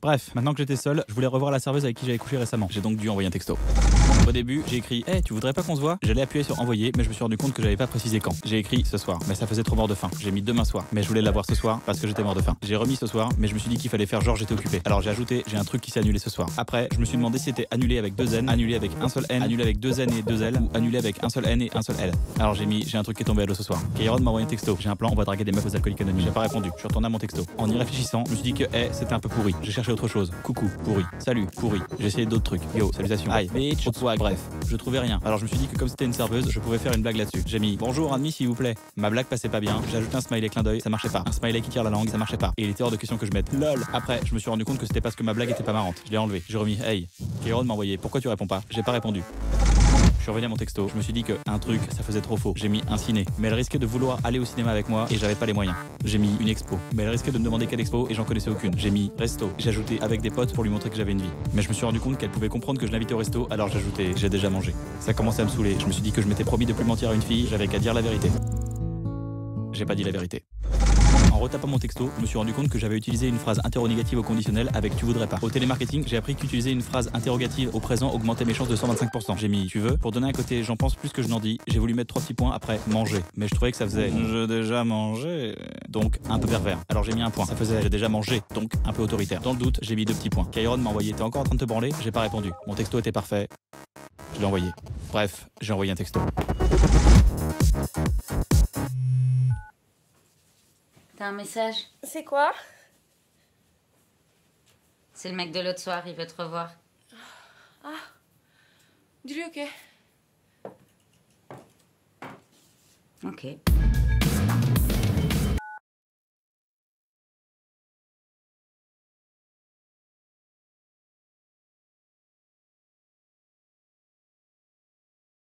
Bref, maintenant que j'étais seul, je voulais revoir la serveuse avec qui j'avais couché récemment. J'ai donc dû envoyer un texto. Au début, j'ai écrit hey, tu voudrais pas qu'on se voit? J'allais appuyer sur envoyer, mais je me suis rendu compte que j'avais pas précisé quand. J'ai écrit ce soir, mais ça faisait trop mort de faim. J'ai mis demain soir, mais je voulais l'avoir ce soir parce que j'étais mort de faim. J'ai remis ce soir, mais je me suis dit qu'il fallait faire genre j'étais occupé. Alors j'ai ajouté j'ai un truc qui s'est annulé ce soir. Après, je me suis demandé si c'était annulé avec 2 N, annulé avec un seul N, annulé avec 2 N et 2 L, ou annulé avec un seul N et un seul L. Alors j'ai mis j'ai un truc qui est tombé à l'eau ce soir. Kairon m'a envoyé un texto. J'ai un plan, on va draguer des meufs aux alcooliques anonymes. J'ai pas répondu. Je suis retourné à mon texto. En y réfléchissant, je me suis dit que c'était un peu pourri. J'ai cherché autre chose. Coucou, pourri. Salut, pourri. J'ai essayé d'autres trucs. Yo, salutations. Hi, bitch, swag. Bref, je trouvais rien. Alors je me suis dit que comme c'était une serveuse, je pouvais faire une blague là-dessus. J'ai mis bonjour admis s'il vous plaît. Ma blague passait pas bien. J'ai ajouté un smiley clin d'œil, ça marchait pas. Un smiley qui tire la langue, ça marchait pas. Et il était hors de question que je mette lol. Après, je me suis rendu compte que c'était parce que ma blague était pas marrante. Je l'ai enlevé. J'ai remis hey. Kairon m'a envoyé pourquoi tu réponds pas? J'ai pas répondu. Je suis revenu à mon texto, je me suis dit que un truc, ça faisait trop faux. J'ai mis un ciné, mais elle risquait de vouloir aller au cinéma avec moi et j'avais pas les moyens. J'ai mis une expo, mais elle risquait de me demander quelle expo et j'en connaissais aucune. J'ai mis resto, j'ai ajouté avec des potes pour lui montrer que j'avais une vie. Mais je me suis rendu compte qu'elle pouvait comprendre que je l'invitais au resto, alors j'ai ajouté j'ai déjà mangé. Ça commençait à me saouler, je me suis dit que je m'étais promis de plus mentir à une fille, j'avais qu'à dire la vérité. J'ai pas dit la vérité. En retapant mon texto, je me suis rendu compte que j'avais utilisé une phrase interrogative au conditionnel avec tu voudrais pas. Au télémarketing, j'ai appris qu'utiliser une phrase interrogative au présent augmentait mes chances de 125%. J'ai mis tu veux pour donner un côté j'en pense plus que je n'en dis. J'ai voulu mettre 3 petits points après manger, mais je trouvais que ça faisait j'ai déjà mangé, donc un peu pervers. Alors j'ai mis un point. Ça faisait j'ai déjà mangé, donc un peu autoritaire. Dans le doute, j'ai mis 2 petits points. Kairon m'a envoyé t'es encore en train de te branler? J'ai pas répondu. Mon texto était parfait. Je l'ai envoyé. Bref, j'ai envoyé un texto. T'as un message? C'est quoi? C'est le mec de l'autre soir, il veut te revoir. Ah, dis-lui ok. Ok.